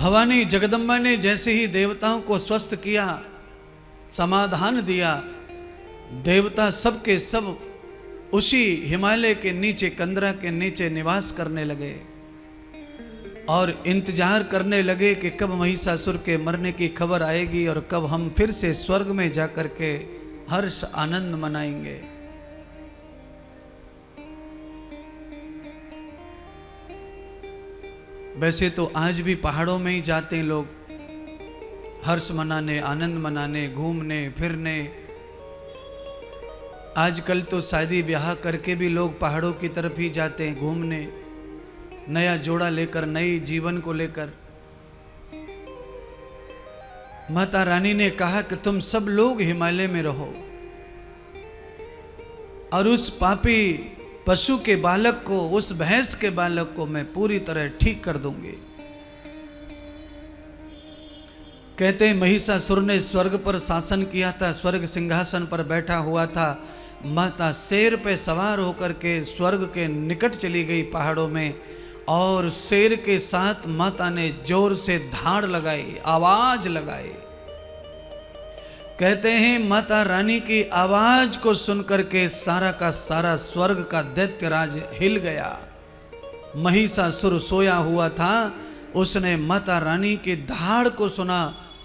भवानी जगदम्बा ने जैसे ही देवताओं को स्वस्थ किया, समाधान दिया, देवता सब के सब उसी हिमालय के नीचे, कंदरा के नीचे निवास करने लगे और इंतजार करने लगे कि कब महिषासुर के मरने की खबर आएगी और कब हम फिर से स्वर्ग में जाकर के हर्ष आनंद मनाएंगे। वैसे तो आज भी पहाड़ों में ही जाते हैं लोग, हर्ष मनाने, आनंद मनाने, घूमने फिरने। आजकल तो शादी ब्याह करके भी लोग पहाड़ों की तरफ ही जाते हैं घूमने, नया जोड़ा लेकर, नई जीवन को लेकर। माता रानी ने कहा कि तुम सब लोग हिमालय में रहो और उस पापी पशु के बालक को, उस भैंस के बालक को मैं पूरी तरह ठीक कर दूंगी। कहते हैं महिषासुर ने स्वर्ग पर शासन किया था, स्वर्ग सिंहासन पर बैठा हुआ था। माता शेर पे सवार होकर के स्वर्ग के निकट चली गई पहाड़ों में और शेर के साथ माता ने जोर से धाड़ लगाई, आवाज लगाई। कहते हैं माता रानी की आवाज को सुनकर के सारा का सारा स्वर्ग का दैत्यराज हिल गया। महिषासुर सोया हुआ था, उसने माता रानी की धाड़ को सुना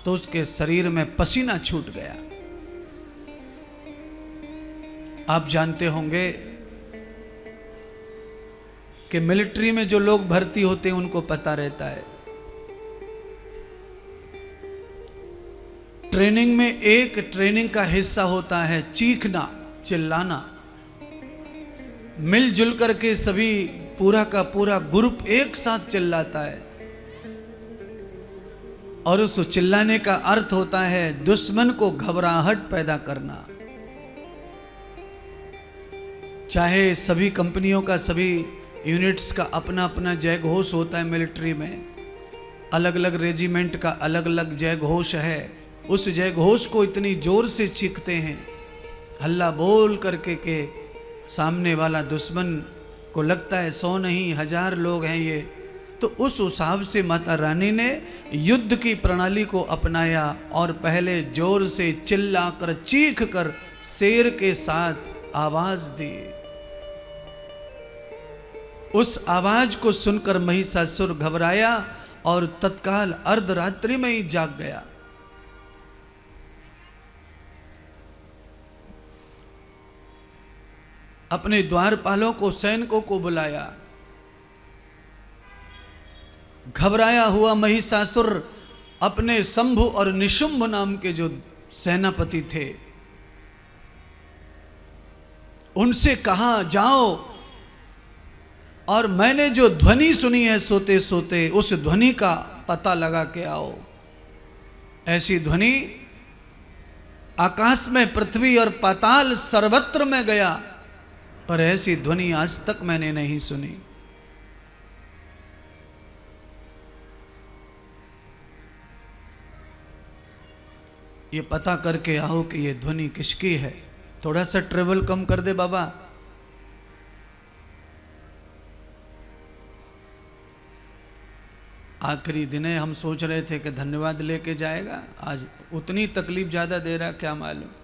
तो उसके शरीर में पसीना छूट गया। आप जानते होंगे कि मिलिट्री में जो लोग भर्ती होते हैं उनको पता रहता है, ट्रेनिंग में एक ट्रेनिंग का हिस्सा होता है चीखना, चिल्लाना। मिलजुल करके सभी पूरा का पूरा ग्रुप एक साथ चिल्लाता है और उस चिल्लाने का अर्थ होता है दुश्मन को घबराहट पैदा करना। चाहे सभी कंपनियों का, सभी यूनिट्स का अपना अपना जय घोष होता है, मिलिट्री में अलग अलग रेजिमेंट का अलग अलग जय घोष है। उस जय घोष को इतनी जोर से चीखते हैं, हल्ला बोल करके के सामने वाला दुश्मन को लगता है 100 नहीं 1000 लोग हैं ये। तो उस हिसाब से माता रानी ने युद्ध की प्रणाली को अपनाया और पहले जोर से चिल्ला कर, चीख कर शेर के साथ आवाज दी। उस आवाज को सुनकर महिषासुर घबराया और तत्काल अर्धरात्रि में ही जाग गया। अपने द्वारपालों को, सैनिकों को बुलाया। घबराया हुआ महिषासुर अपने शंभु और निशुंभ नाम के जो सेनापति थे उनसे कहा, जाओ और मैंने जो ध्वनि सुनी है सोते सोते, उस ध्वनि का पता लगा के आओ। ऐसी ध्वनि आकाश में, पृथ्वी और पाताल सर्वत्र में गया, पर ऐसी ध्वनि आज तक मैंने नहीं सुनी। ये पता करके आओ कि ये ध्वनि किसकी है। थोड़ा सा ट्रेवल कम कर दे बाबा। आखिरी दिन है, हम सोच रहे थे कि धन्यवाद लेके जाएगा, आज उतनी तकलीफ ज्यादा दे रहा, क्या मालूम।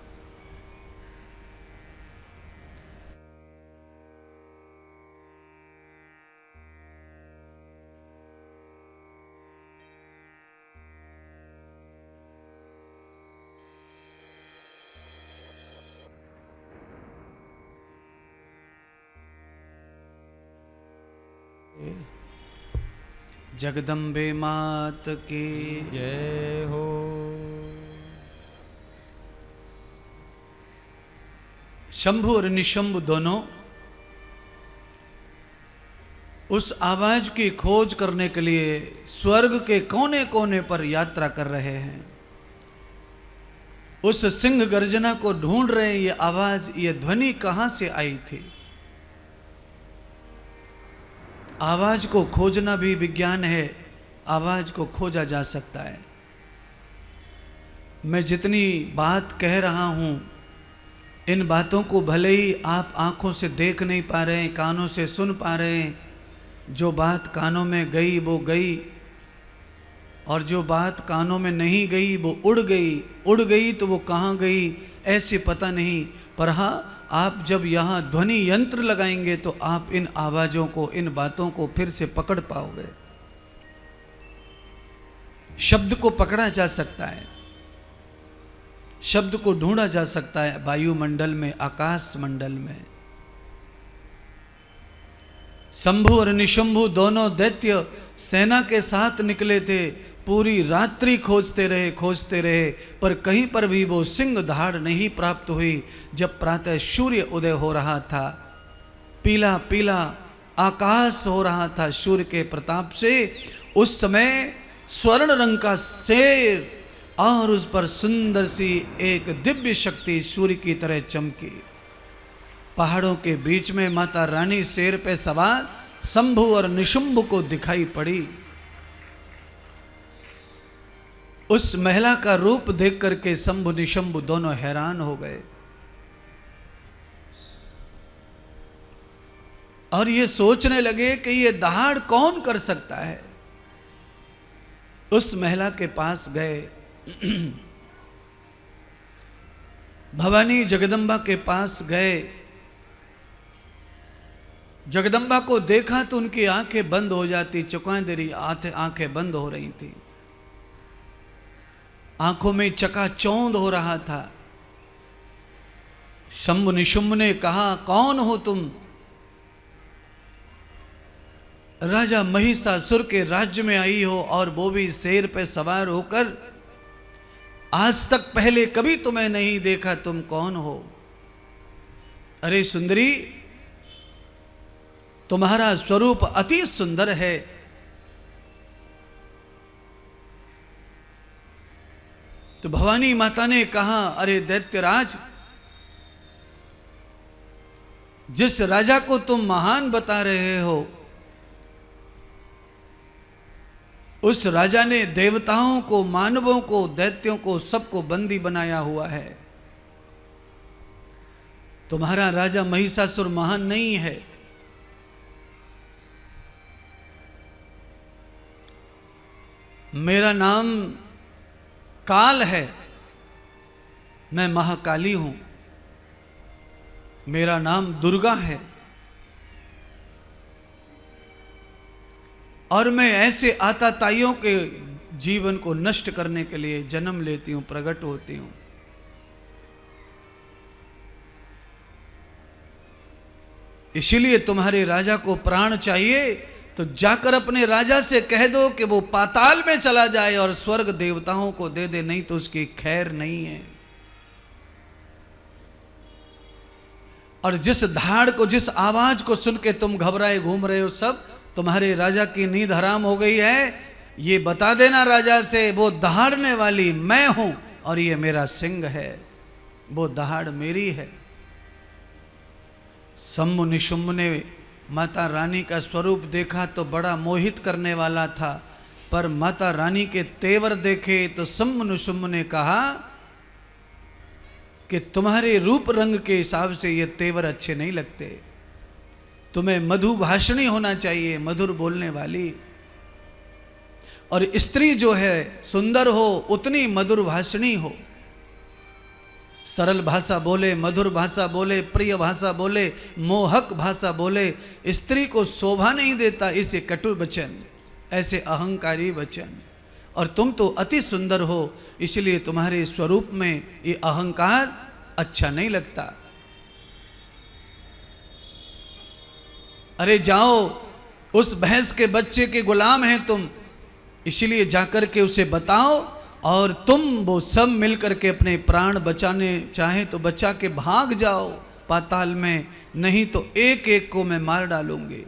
जगदम्बे मात की जय हो। शंभु और निशंभु दोनों उस आवाज की खोज करने के लिए स्वर्ग के कोने कोने पर यात्रा कर रहे हैं। उस सिंह गर्जना को ढूंढ रहे हैं, ये आवाज, ये ध्वनि कहां से आई थी। आवाज को खोजना भी विज्ञान है, आवाज को खोजा जा सकता है। मैं जितनी बात कह रहा हूं, इन बातों को भले ही आप आंखों से देख नहीं पा रहे हैं, कानों से सुन पा रहे हैं, जो बात कानों में गई वो गई, और जो बात कानों में नहीं गई वो उड़ गई तो वो कहाँ गई ऐसे पता नहीं। पर हाँ, आप जब यहाँ ध्वनि यंत्र लगाएंगे तो आप इन आवाज़ों को, इन बातों को फिर से पकड़ पाओगे। शब्द को पकड़ा जा सकता है, शब्द को ढूंढा जा सकता है वायुमंडल में, आकाश मंडल में। शंभु और निशंभु दोनों दैत्य सेना के साथ निकले थे। पूरी रात्रि खोजते रहे, पर कहीं पर भी वो सिंह दहाड़ नहीं प्राप्त हुई। जब प्रातः सूर्य उदय हो रहा था, पीला पीला आकाश हो रहा था सूर्य के प्रताप से, उस समय स्वर्ण रंग का शेर और उस पर सुंदर सी एक दिव्य शक्ति सूर्य की तरह चमकी। पहाड़ों के बीच में माता रानी शेर पे सवार शंभु और निशंभु को दिखाई पड़ी। उस महिला का रूप देख करके शंभु निशंभु दोनों हैरान हो गए और ये सोचने लगे कि ये दहाड़ कौन कर सकता है। उस महिला के पास गए, भवानी जगदम्बा के पास गए। जगदम्बा को देखा तो उनकी आंखें बंद हो जाती, चौंकाई आंखें बंद हो रही थी, आंखों में चकाचौंध हो रहा था। शंभु निशुंभ ने कहा, कौन हो तुम? राजा महिषासुर के राज्य में आई हो और वो भी शेर पे सवार होकर। आज तक पहले कभी तुम्हें नहीं देखा, तुम कौन हो? अरे सुंदरी, तुम्हारा स्वरूप अति सुंदर है। तो भवानी माता ने कहा, अरे दैत्यराज, जिस राजा को तुम महान बता रहे हो, उस राजा ने देवताओं को, मानवों को, दैत्यों को, सबको बंदी बनाया हुआ है। तुम्हारा राजा महिषासुर महान नहीं है। मेरा नाम काल है, मैं महाकाली हूं। मेरा नाम दुर्गा है और मैं ऐसे आताताइयों के जीवन को नष्ट करने के लिए जन्म लेती हूं, प्रकट होती हूं। इसीलिए तुम्हारे राजा को प्राण चाहिए तो जाकर अपने राजा से कह दो कि वो पाताल में चला जाए और स्वर्ग देवताओं को दे दे, नहीं तो उसकी खैर नहीं है। और जिस धाड़ को, जिस आवाज को सुन के तुम घबराए घूम रहे हो, सब तुम्हारे राजा की नींद हराम हो गई है। ये बता देना राजा से, वो दहाड़ने वाली मैं हूं और ये मेरा सिंह है, वो दहाड़ मेरी है। शंभु निशुंभ ने माता रानी का स्वरूप देखा तो बड़ा मोहित करने वाला था, पर माता रानी के तेवर देखे तो शंभु निशुंभ ने कहा कि तुम्हारे रूप रंग के हिसाब से ये तेवर अच्छे नहीं लगते, तुम्हें मधुभाषणी होना चाहिए, मधुर बोलने वाली। और स्त्री जो है सुंदर हो उतनी मधुर भाषणी हो, सरल भाषा बोले, मधुर भाषा बोले, प्रिय भाषा बोले, मोहक भाषा बोले। स्त्री को शोभा नहीं देता इसे कटु वचन, ऐसे अहंकारी वचन। और तुम तो अति सुंदर हो, इसलिए तुम्हारे स्वरूप में ये अहंकार अच्छा नहीं लगता। अरे जाओ, उस भैंस के बच्चे के गुलाम हैं तुम, इसलिए जाकर के उसे बताओ और तुम वो सब मिलकर के अपने प्राण बचाने चाहें तो बचा के भाग जाओ पाताल में, नहीं तो एक एक को मैं मार डालूंगी।